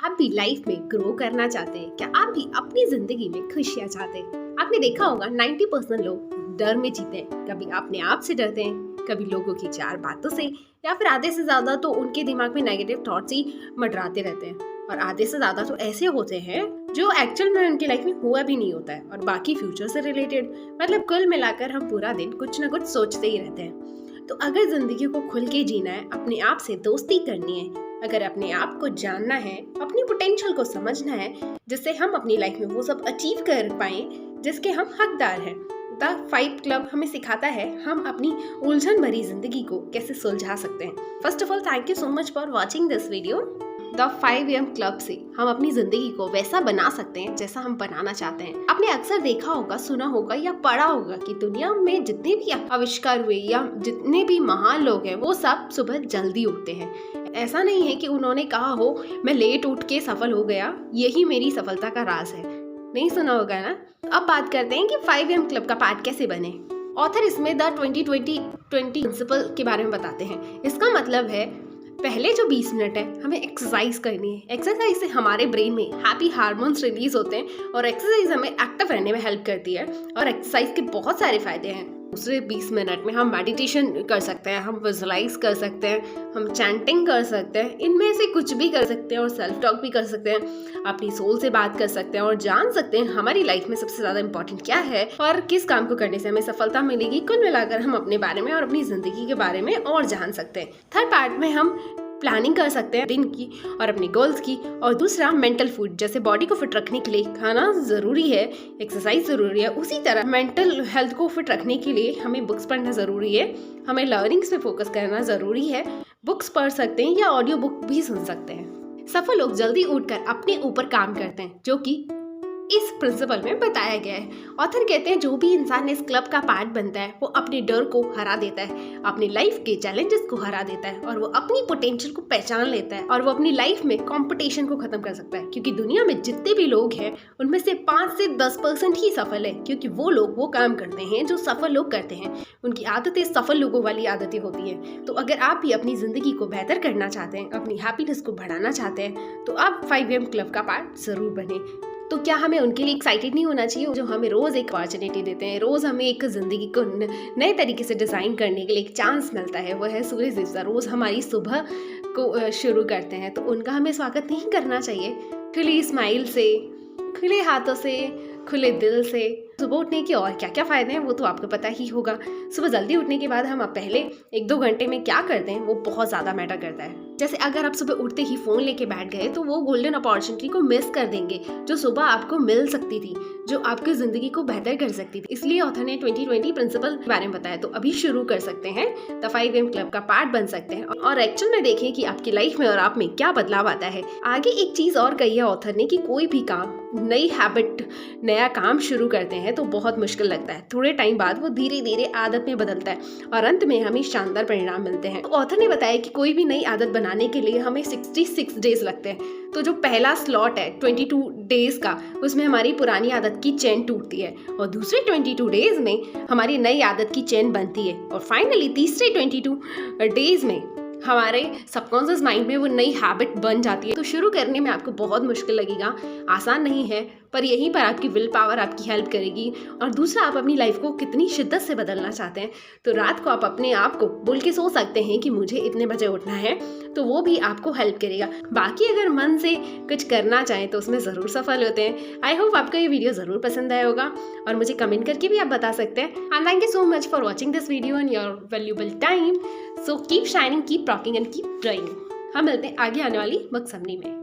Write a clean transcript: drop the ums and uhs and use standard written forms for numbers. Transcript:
आप भी लाइफ में ग्रो करना चाहते हैं? क्या आप भी अपनी जिंदगी में खुशियाँ चाहते हैं? आपने देखा होगा 90% लोग डर में जीते हैं। कभी अपने आप से डरते हैं, कभी लोगों की चार बातों से, या फिर आधे से ज्यादा तो उनके दिमाग में नेगेटिव थॉट्स ही मंडराते रहते हैं। और आधे से ज्यादा तो ऐसे होते हैं जो एक्चुअल में उनकी लाइफ में हुआ भी नहीं होता है, और बाकी फ्यूचर से रिलेटेड। मतलब कुल मिलाकर हम पूरा दिन कुछ ना कुछ सोचते ही रहते हैं। तो अगर जिंदगी को खुल के जीना है, अपने आप से दोस्ती करनी है, अगर अपने आप को जानना है, अपनी पोटेंशियल को समझना है, जिससे हम अपनी लाइफ में वो सब अचीव कर पाए जिसके हम हकदार हैं, द 5 क्लब हमें सिखाता है हम अपनी उलझन भरी जिंदगी को कैसे सुलझा सकते हैं। First of all thank you so much for watching this video. The 5 club से हम अपनी जिंदगी को वैसा बना सकते हैं जैसा हम बनाना चाहते हैं। आपने अक्सर देखा होगा, सुना होगा या पढ़ा होगा कि दुनिया में जितने भी आविष्कार हुए या जितने भी महान लोग हैं वो सब सुबह जल्दी उठते हैं। ऐसा नहीं है कि उन्होंने कहा हो मैं लेट उठ के सफल हो गया, यही मेरी सफलता का राज है। नहीं सुना होगा ना। अब बात करते हैं कि 5 क्लब का पार्ट कैसे बने। ऑथर इसमें द 20-20-20 प्रिंसिपल के बारे में बताते हैं। इसका मतलब है पहले जो 20 मिनट है हमें एक्सरसाइज करनी है। एक्सरसाइज से हमारे ब्रेन में हैप्पी हार्मोन्स रिलीज होते हैं और एक्सरसाइज हमें एक्टिव रहने में हेल्प करती है। और एक्सरसाइज के बहुत सारे फायदे हैं। दूसरे 20 मिनट में हम मेडिटेशन कर सकते हैं, हम विजुअलाइज कर सकते हैं, हम चैंटिंग कर सकते हैं, इनमें से कुछ भी कर सकते हैं, और सेल्फ टॉक भी कर सकते हैं, अपनी सोल से बात कर सकते हैं और जान सकते हैं हमारी लाइफ में सबसे ज्यादा इंपॉर्टेंट क्या है और किस काम को करने से हमें सफलता मिलेगी। कुल मिलाकर हम अपने बारे में और अपनी जिंदगी के बारे में और जान सकते हैं। थर्ड पार्ट में हम प्लानिंग कर सकते हैं दिन की और अपने गोल्स की। और दूसरा मेंटल फूड, जैसे बॉडी को फिट रखने के लिए खाना जरूरी है, एक्सरसाइज जरूरी है, उसी तरह मेंटल हेल्थ को फिट रखने के लिए हमें बुक्स पढ़ना जरूरी है, हमें लर्निंग्स पे फोकस करना जरूरी है। बुक्स पढ़ सकते हैं या ऑडियो बुक भी सुन सकते हैं। सफल लोग जल्दी उठकर अपने ऊपर काम करते हैं, जो कि इस प्रिंसिपल में बताया गया है। ऑथर कहते हैं जो भी इंसान इस क्लब का पार्ट बनता है वो अपने डर को हरा देता है, अपनी लाइफ के चैलेंजेस को हरा देता है, और वो अपनी पोटेंशियल को पहचान लेता है, और वो अपनी लाइफ में कंपटीशन को खत्म कर सकता है। क्योंकि दुनिया में जितने भी लोग हैं उनमें से 5 से 10% ही सफल है, क्योंकि वो लोग वो काम करते हैं जो सफल लोग करते हैं। उनकी आदतें सफल लोगों वाली आदतें होती हैं। तो अगर आप भी अपनी जिंदगी को बेहतर करना चाहते हैं, अपनी हैप्पीनेस को बढ़ाना चाहते हैं, तो आप 5 क्लब का पार्ट जरूर बने। तो क्या हमें उनके लिए एक्साइटेड नहीं होना चाहिए जो हमें रोज एक अपॉर्चुनिटी देते हैं, रोज हमें एक जिंदगी को नए तरीके से डिजाइन करने के लिए एक चांस मिलता है। वो है सूरज देवता, रोज हमारी सुबह को शुरू करते हैं, तो उनका हमें स्वागत नहीं करना चाहिए खुली स्माइल से, खुले हाथों से, खुले दिल से। सुबह उठने के और क्या क्या फायदे हैं वो तो आपको पता ही होगा। सुबह जल्दी उठने के बाद हम पहले 1-2 घंटे में क्या करते हैं वो बहुत ज़्यादा मैटर करता है। जैसे अगर आप सुबह उठते ही फ़ोन लेके बैठ गए तो वो गोल्डन अपॉर्चुनिटी को मिस कर देंगे जो सुबह आपको मिल सकती थी, जो आपकी ज़िंदगी को बेहतर कर सकती थी। इसलिए ऑथर ने 20-20 प्रिंसिपल के बारे में बताया। तो अभी शुरू कर सकते हैं, द 5 क्लब का पार्ट बन सकते हैं और एक्चुअल में देखें कि आपकी लाइफ में और आप में क्या बदलाव आता है। आगे एक चीज़ और कही है ऑथर ने कि कोई भी काम, नई हैबिट, नया काम शुरू करते हैं तो बहुत मुश्किल लगता है। थोड़े टाइम बाद वो धीरे धीरे आदत में बदलता है और अंत में हमें शानदार परिणाम मिलते हैं। तो ऑथर ने बताया कि कोई भी नई आदत बनाने के लिए हमें 66 डेज लगते हैं। तो जो पहला स्लॉट है 22 डेज का, उसमें हमारी पुरानी आदत की चेन टूटती है, और दूसरे 22 डेज में हमारी नई आदत की चेन बनती है, और फाइनली तीसरे 22 डेज में हमारे सबकॉन्शियस माइंड में वो नई हैबिट बन जाती है। तो शुरू करने में आपको बहुत मुश्किल लगेगा, आसान नहीं है, पर यहीं पर आपकी विल पावर आपकी हेल्प करेगी। और दूसरा, आप अपनी लाइफ को कितनी शिद्दत से बदलना चाहते हैं, तो रात को आप अपने आप को बोल के सो सकते हैं कि मुझे इतने बजे उठना है, तो वो भी आपको हेल्प करेगा। बाकी अगर मन से कुछ करना चाहें तो उसमें ज़रूर सफल होते हैं। आई होप आपको ये वीडियो ज़रूर पसंद आया होगा और मुझे कमेंट करके भी आप बता सकते हैं। And thank you so much for watching this video and your valuable time. So keep shining, keep rocking and keep drawing. हम मिलते हैं आगे आने वाली मकसमनी में।